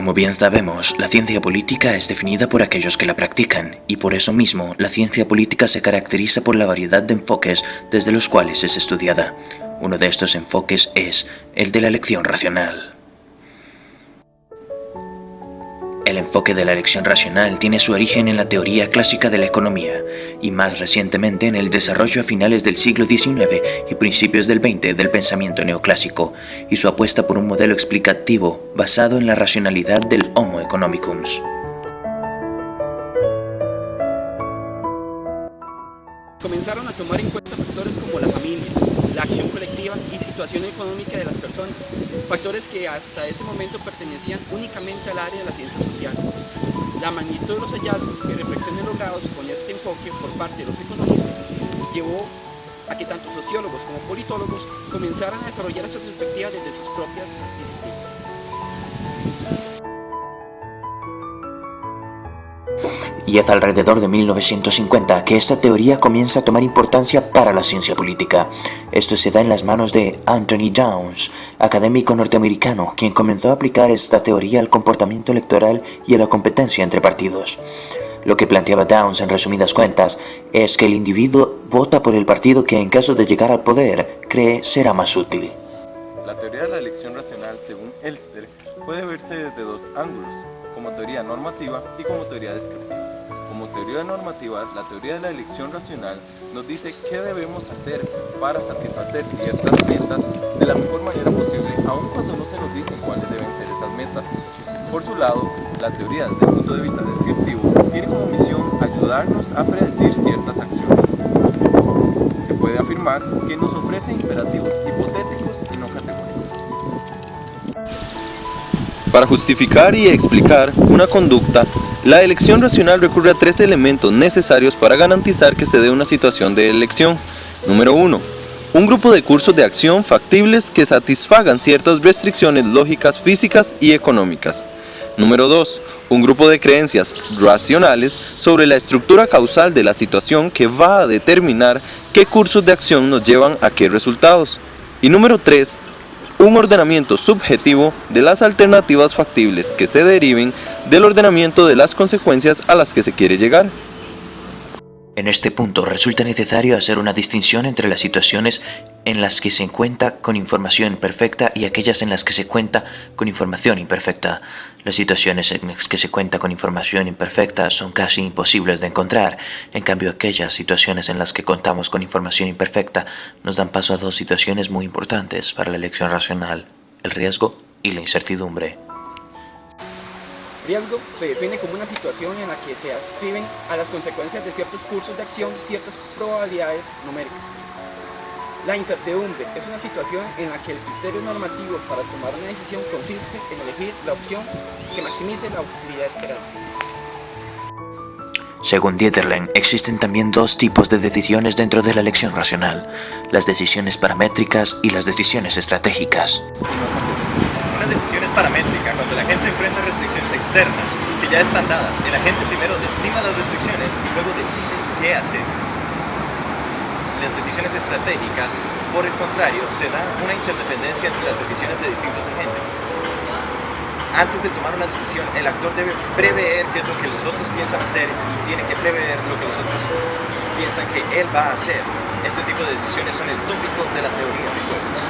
Como bien sabemos, la ciencia política es definida por aquellos que la practican, y por eso mismo, la ciencia política se caracteriza por la variedad de enfoques desde los cuales es estudiada. Uno de estos enfoques es el de la elección racional. El enfoque de la elección racional tiene su origen en la teoría clásica de la economía, y más recientemente en el desarrollo a finales del siglo XIX y principios del XX del pensamiento neoclásico, y su apuesta por un modelo explicativo basado en la racionalidad del Homo economicus. Comenzaron a tomar en cuenta factores como la familia, la acción colectiva y situación económica de las personas, factores que hasta ese momento pertenecían únicamente al área de las ciencias sociales. La magnitud de los hallazgos y reflexiones logrados con este enfoque por parte de los economistas llevó a que tanto sociólogos como politólogos comenzaran a desarrollar esas perspectivas desde sus propias disciplinas. Y es alrededor de 1950 que esta teoría comienza a tomar importancia para la ciencia política. Esto se da en las manos de Anthony Downs, académico norteamericano, quien comenzó a aplicar esta teoría al comportamiento electoral y a la competencia entre partidos. Lo que planteaba Downs, en resumidas cuentas, es que el individuo vota por el partido que, en caso de llegar al poder, cree será más útil. La teoría de la elección racional, según Elster, puede verse desde dos ángulos, como teoría normativa y como teoría descriptiva. Como teoría normativa, la teoría de la elección racional nos dice qué debemos hacer para satisfacer ciertas metas de la mejor manera posible, aun cuando no se nos dicen cuáles deben ser esas metas. Por su lado, la teoría desde el punto de vista descriptivo tiene como misión ayudarnos a predecir ciertas acciones. Se puede afirmar que nos ofrece imperativos hipotéticos y no categóricos. Para justificar y explicar una conducta, la elección racional recurre a tres elementos necesarios para garantizar que se dé una situación de elección. Número 1. Un grupo de cursos de acción factibles que satisfagan ciertas restricciones lógicas, físicas y económicas. Número 2. Un grupo de creencias racionales sobre la estructura causal de la situación que va a determinar qué cursos de acción nos llevan a qué resultados. Y número 3. Un ordenamiento subjetivo de las alternativas factibles que se deriven del ordenamiento de las consecuencias a las que se quiere llegar. En este punto resulta necesario hacer una distinción entre las situaciones en las que se cuenta con información perfecta y aquellas en las que se cuenta con información imperfecta. Las situaciones en las que se cuenta con información imperfecta son casi imposibles de encontrar. En cambio, aquellas situaciones en las que contamos con información imperfecta nos dan paso a dos situaciones muy importantes para la elección racional: el riesgo y la incertidumbre. Riesgo se define como una situación en la que se ascriben a las consecuencias de ciertos cursos de acción ciertas probabilidades numéricas. La incertidumbre es una situación en la que el criterio normativo para tomar una decisión consiste en elegir la opción que maximice la utilidad esperada. Según Dieterlen, existen también dos tipos de decisiones dentro de la elección racional: las decisiones paramétricas y las decisiones estratégicas. Una decisión es paramétrica cuando la gente enfrenta restricciones externas que ya están dadas. El agente primero estima las restricciones y luego decide qué hacer. Las decisiones estratégicas, por el contrario, se da una interdependencia entre las decisiones de distintos agentes. Antes de tomar una decisión, el actor debe prever qué es lo que los otros piensan hacer y tiene que prever lo que los otros piensan que él va a hacer. Este tipo de decisiones son el tópico de la teoría de juegos.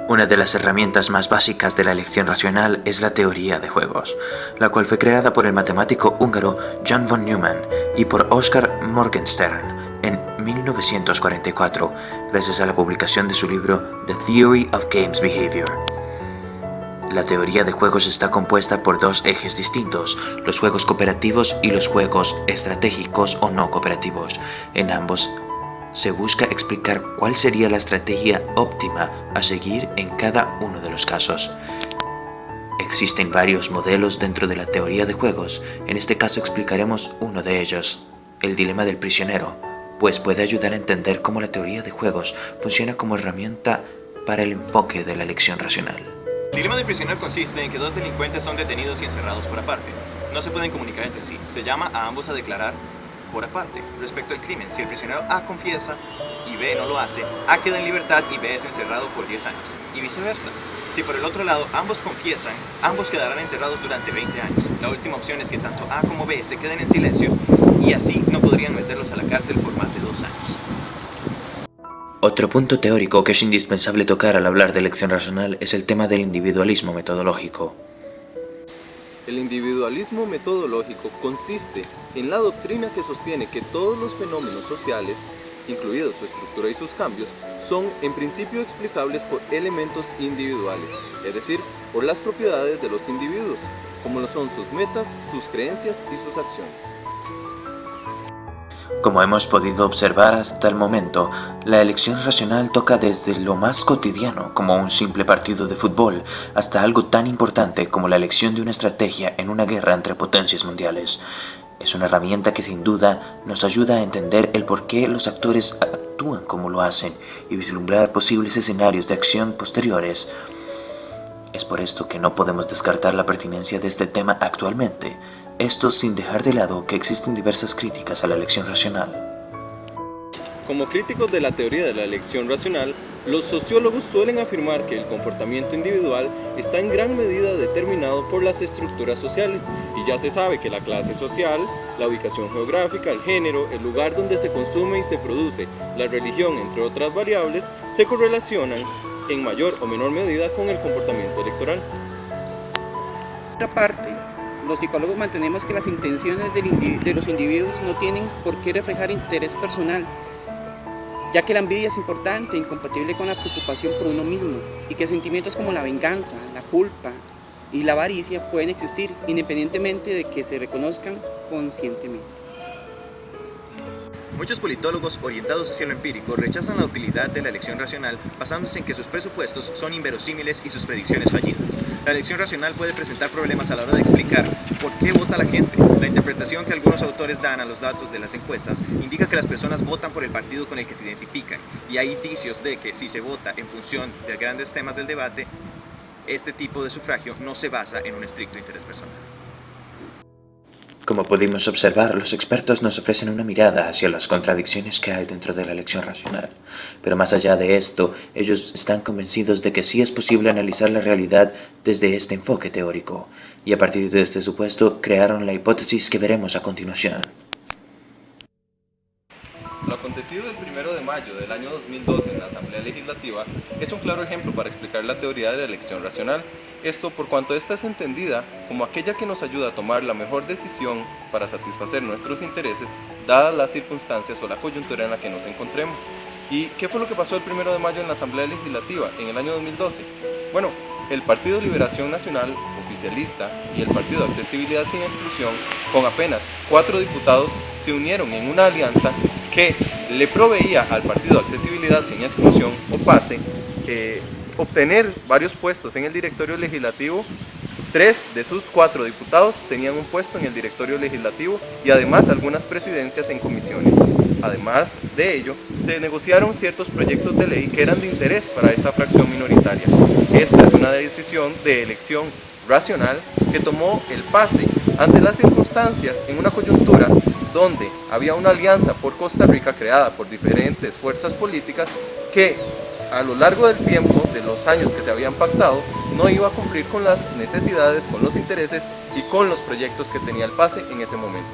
Una de las herramientas más básicas de la elección racional es la teoría de juegos, la cual fue creada por el matemático húngaro John von Neumann y por Oskar Morgenstern en 1944, gracias a la publicación de su libro The Theory of Games Behavior. La teoría de juegos está compuesta por dos ejes distintos: los juegos cooperativos y los juegos estratégicos o no cooperativos. En ambos se busca explicar cuál sería la estrategia óptima a seguir en cada uno de los casos. Existen varios modelos dentro de la teoría de juegos. En este caso explicaremos uno de ellos, el dilema del prisionero, pues puede ayudar a entender cómo la teoría de juegos funciona como herramienta para el enfoque de la elección racional. El dilema del prisionero consiste en que dos delincuentes son detenidos y encerrados por aparte. No se pueden comunicar entre sí. Se llama a ambos a declarar por aparte. Respecto al crimen, si el prisionero A confiesa y B no lo hace, A queda en libertad y B es encerrado por 10 años, y viceversa. Si por el otro lado ambos confiesan, ambos quedarán encerrados durante 20 años. La última opción es que tanto A como B se queden en silencio y así no podrían meterlos a la cárcel por más de 2 años. Otro punto teórico que es indispensable tocar al hablar de elección racional es el tema del individualismo metodológico. El individualismo metodológico consiste en la doctrina que sostiene que todos los fenómenos sociales, incluidos su estructura y sus cambios, son en principio explicables por elementos individuales, es decir, por las propiedades de los individuos, como lo son sus metas, sus creencias y sus acciones. Como hemos podido observar hasta el momento, la elección racional toca desde lo más cotidiano, como un simple partido de fútbol, hasta algo tan importante como la elección de una estrategia en una guerra entre potencias mundiales. Es una herramienta que sin duda nos ayuda a entender el por qué los actores actúan como lo hacen y vislumbrar posibles escenarios de acción posteriores. Es por esto que no podemos descartar la pertinencia de este tema actualmente, esto sin dejar de lado que existen diversas críticas a la elección racional. Como críticos de la teoría de la elección racional, los sociólogos suelen afirmar que el comportamiento individual está en gran medida determinado por las estructuras sociales, y ya se sabe que la clase social, la ubicación geográfica, el género, el lugar donde se consume y se produce, la religión, entre otras variables, se correlacionan en mayor o menor medida con el comportamiento electoral. Por otra parte, los psicólogos mantenemos que las intenciones de los individuos no tienen por qué reflejar interés personal, ya que la envidia es importante e incompatible con la preocupación por uno mismo, y que sentimientos como la venganza, la culpa y la avaricia pueden existir independientemente de que se reconozcan conscientemente. Muchos politólogos orientados hacia lo empírico rechazan la utilidad de la elección racional basándose en que sus presupuestos son inverosímiles y sus predicciones fallidas. La elección racional puede presentar problemas a la hora de explicar por qué vota la gente. La interpretación que algunos autores dan a los datos de las encuestas indica que las personas votan por el partido con el que se identifican, y hay indicios de que si se vota en función de grandes temas del debate, este tipo de sufragio no se basa en un estricto interés personal. Como pudimos observar, los expertos nos ofrecen una mirada hacia las contradicciones que hay dentro de la elección racional. Pero más allá de esto, ellos están convencidos de que sí es posible analizar la realidad desde este enfoque teórico, y a partir de este supuesto crearon la hipótesis que veremos a continuación. Lo acontecido el 1 de mayo del año 2012 en la Asamblea Legislativa es un claro ejemplo para explicar la teoría de la elección racional. Esto por cuanto esta es entendida como aquella que nos ayuda a tomar la mejor decisión para satisfacer nuestros intereses, dadas las circunstancias o la coyuntura en la que nos encontremos. ¿Y qué fue lo que pasó el 1 de mayo en la Asamblea Legislativa en el año 2012? Bueno, el Partido Liberación Nacional, oficialista, y el Partido Accesibilidad Sin Exclusión, con apenas 4 diputados, se unieron en una alianza que le proveía al Partido Accesibilidad Sin Exclusión, o PASE, obtener varios puestos en el directorio legislativo. 3 de sus 4 diputados tenían un puesto en el directorio legislativo y además algunas presidencias en comisiones. Además de ello, se negociaron ciertos proyectos de ley que eran de interés para esta fracción minoritaria. Esta es una decisión de elección racional que tomó el PASE ante las circunstancias en una coyuntura donde había una alianza por Costa Rica creada por diferentes fuerzas políticas que a lo largo del tiempo, de los años que se habían pactado, no iba a cumplir con las necesidades, con los intereses y con los proyectos que tenía el PASE en ese momento.